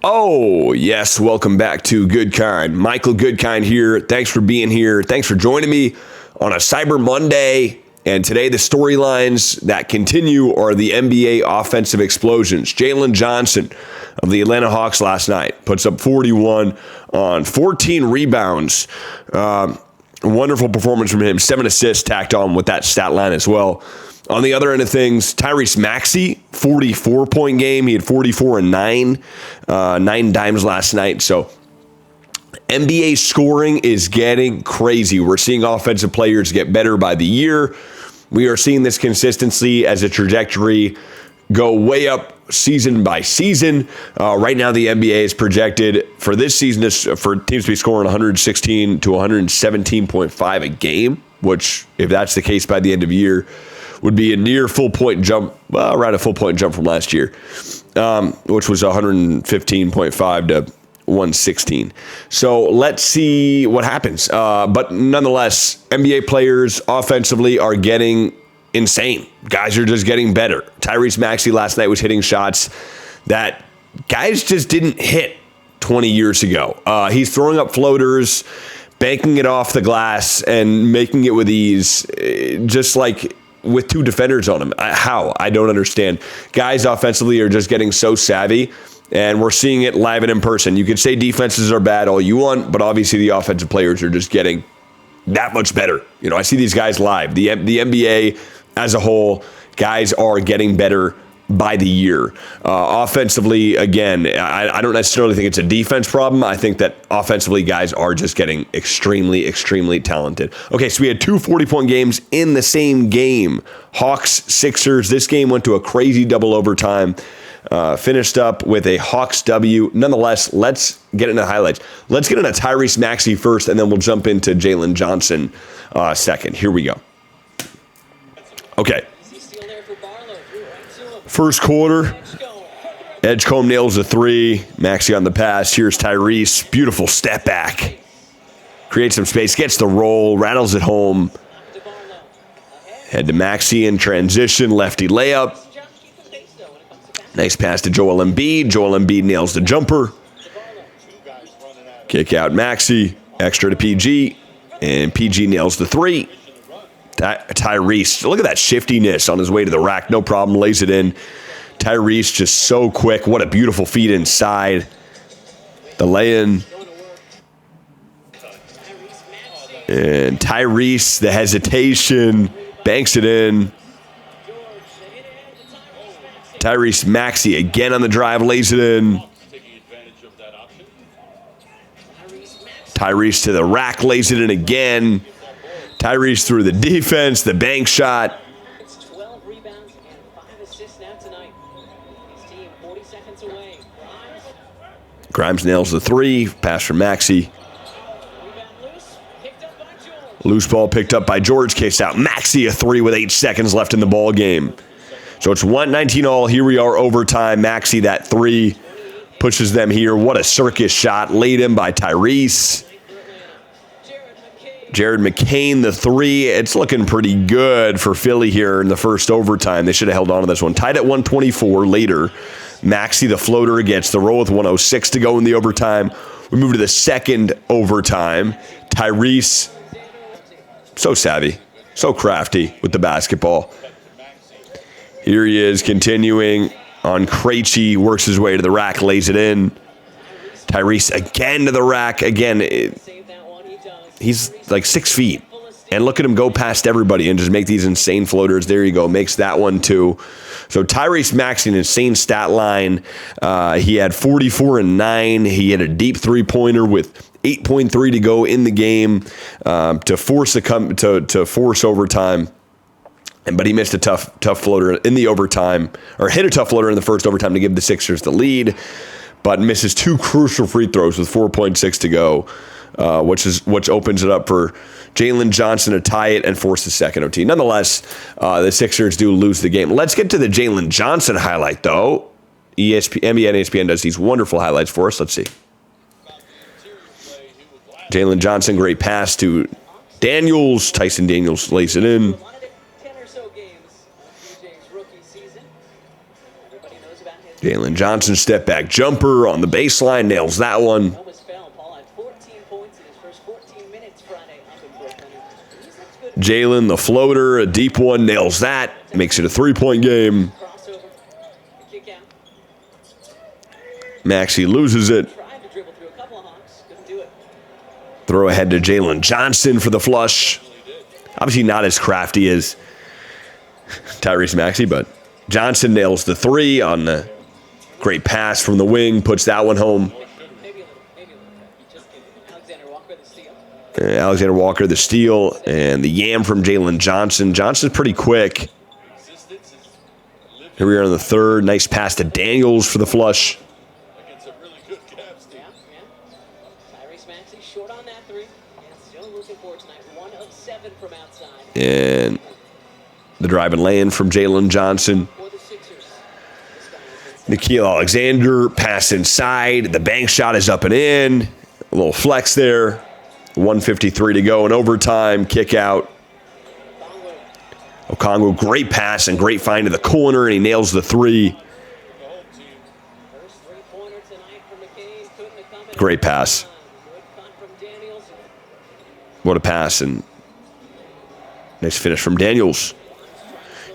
Oh, yes. Welcome back to Goodkind. Michael Goodkind here. Thanks for being here. Thanks for joining me on a Cyber Monday. And today, the storylines that continue are the NBA offensive explosions. Jalen Johnson of the Atlanta Hawks last night puts up 41 on 14 rebounds. Wonderful performance from him. 7 assists tacked on with that stat line as well. On the other end of things, Tyrese Maxey, 44-point game. He had 44 and 9 dimes last night. So NBA scoring is getting crazy. We're seeing offensive players get better by the year. We are seeing this consistency as a trajectory go way up season by season. Right now, the NBA is projected for this season for teams to be scoring 116 to 117.5 a game, which, if that's the case by the end of the year, would be a near full point jump, around a full point jump from last year, which was 115.5 to 116. So let's see what happens. But nonetheless, NBA players offensively are getting insane. Guys are just getting better. Tyrese Maxey last night was hitting shots that guys just didn't hit 20 years ago. He's throwing up floaters, banking it off the glass, and making it with ease, just like with two defenders on him. How? I don't understand. Guys offensively are just getting so savvy, and we're seeing it live and in person. You could say defenses are bad all you want, but obviously the offensive players are just getting that much better. You know, I see these guys live. The NBA as a whole, guys are getting better by the year. Offensively, again, I don't necessarily think it's a defense problem. I think that offensively, guys are just getting extremely, extremely talented. Okay, so we had two 40-point games in the same game. Hawks, Sixers. This game went to a crazy double overtime. Finished up with a Hawks W. Nonetheless, let's get into highlights. Let's get into Tyrese Maxey first, and then we'll jump into Jalen Johnson second. Here we go. Okay. First quarter, Edgecombe nails a three. Maxey on the pass. Here's Tyrese. Beautiful step back. Creates some space. Gets the roll. Rattles it home. Head to Maxey in transition. Lefty layup. Nice pass to Joel Embiid. Joel Embiid nails the jumper. Kick out Maxey. Extra to PG. And PG nails the three. Tyrese, look at that shiftiness on his way to the rack. No problem, lays it in. Tyrese just so quick. What a beautiful feed inside. The lay-in. And Tyrese, the hesitation, banks it in. Tyrese Maxey again on the drive, lays it in. Tyrese to the rack, lays it in again. Tyrese through the defense, the bank shot. It's 12 rebounds and 5 assists now tonight. His team 40 seconds away. Grimes nails the three. Pass from Maxey. Loose ball picked up by George. Case out. Maxey a three with 8 seconds left in the ball game. So it's 119 all. Here we are overtime. Maxey, that three, pushes them here. What a circus shot. Laid in by Tyrese. Jared McCain, the three. It's looking pretty good for Philly here in the first overtime. They should have held on to this one. Tied at 124 later. Maxey, the floater, gets the roll with 106 to go in the overtime. We move to the second overtime. Tyrese, so savvy, so crafty with the basketball. Here he is continuing on Krejci, works his way to the rack, lays it in. Tyrese again to the rack. Again, he's like 6 feet. And look at him go past everybody and just make these insane floaters. There you go. Makes that one too. So Tyrese Maxey, an insane stat line. He had 44 and 9. He had a deep three-pointer with 8.3 to go in the game to force overtime. But he missed a tough floater in the overtime, or hit a tough floater in the first overtime to give the Sixers the lead, but misses 2 crucial free throws with 4.6 to go, which opens it up for Jalen Johnson to tie it and force the second OT. Nonetheless, the Sixers do lose the game. Let's get to the Jalen Johnson highlight, though. NBA and ESPN does these wonderful highlights for us. Let's see. Jalen Johnson, great pass to Daniels. Tyson Daniels lays it in. Jalen Johnson step back jumper on the baseline, nails that one. Almost fell. Paul had 14 points in his first 14 minutes Friday up in Brooklyn. He's looked good. Jalen, the floater, a deep one, nails that. Makes it a 3-point game. Crossover. Kick out. Maxey loses it. Tried to dribble through a couple of Hawks. Couldn't do it. Throw ahead to Jalen Johnson for the flush. Obviously not as crafty as Tyrese Maxey, but Johnson nails the 3 on the great pass from the wing, puts that one home. Maybe a little. Just kidding. Alexander Walker the steal. Alexander Walker the steal, and the yam from Jalen Johnson. Johnson's pretty quick. Here we are on the 3rd. Nice pass to Daniels for the flush. Tyrese Maxey short on that 3. And still losing for tonight. 1 of 7 from outside. And the drive and lay-in from Jalen Johnson. For the Sixers. Nickeil Alexander, pass inside. The bank shot is up and in. A little flex there. 1:53 to go in overtime. Kick out. Okongwu, great pass and great find to the corner, and he nails the 3. First 3-pointer tonight for McCain. Couldn't have come in. Great pass. Good cut from Daniels. What a pass, and nice finish from Daniels.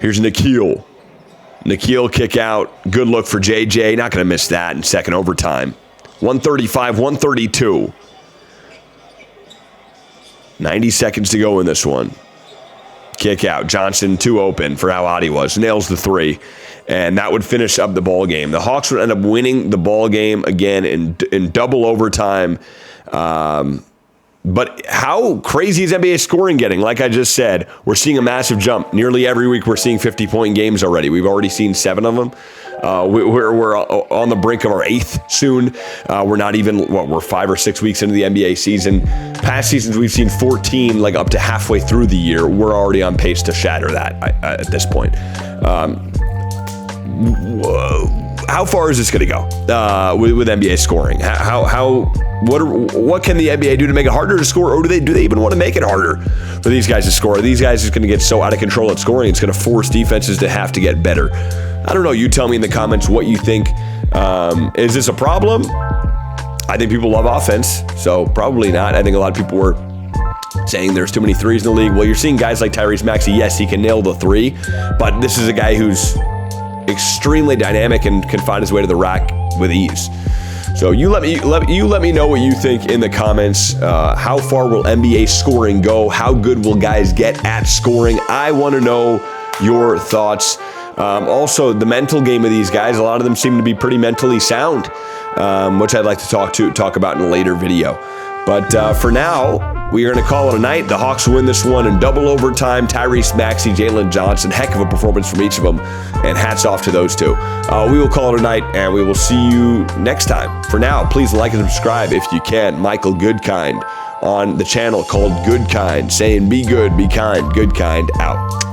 Here's Nickeil. Nickeil kick out. Good look for JJ. Not going to miss that in second overtime. 135-132. 90 seconds to go in this one. Kick out. Johnson 2 open for how hot he was. Nails the 3. And that would finish up the ball game. The Hawks would end up winning the ball game again in double overtime. But how crazy is NBA scoring getting? Like I just said, we're seeing a massive jump. Nearly every week we're seeing 50-point games already. We've already seen 7 of them. We're on the brink of our 8th soon. We're not even, we're 5 or 6 weeks into the NBA season. Past seasons we've seen 14, like up to halfway through the year. We're already on pace to shatter that at this point. How far is this going to go with NBA scoring? What can the NBA do to make it harder to score, or do they even want to make it harder for these guys to score? Are these guys just going to get so out of control at scoring, it's going to force defenses to have to get better? I don't know. You tell me in the comments what you think. Is this a problem? I think people love offense, so probably not. I think a lot of people were saying there's too many threes in the league. Well, you're seeing guys like Tyrese Maxey. Yes, he can nail the 3, but this is a guy who's extremely dynamic and can find his way to the rack with ease. So you let me know what you think in the comments. How far will NBA scoring go? How good will guys get at scoring? I want to know your thoughts. Also, the mental game of these guys. A lot of them seem to be pretty mentally sound, which I'd like to talk about in a later video. But for now, we are going to call it a night. The Hawks win this one in double overtime. Tyrese Maxey, Jalen Johnson, heck of a performance from each of them, and hats off to those two. We will call it a night, and we will see you next time. For now, please like and subscribe if you can. Michael Goodkind on the channel called Goodkind, saying be good, be kind. Goodkind out.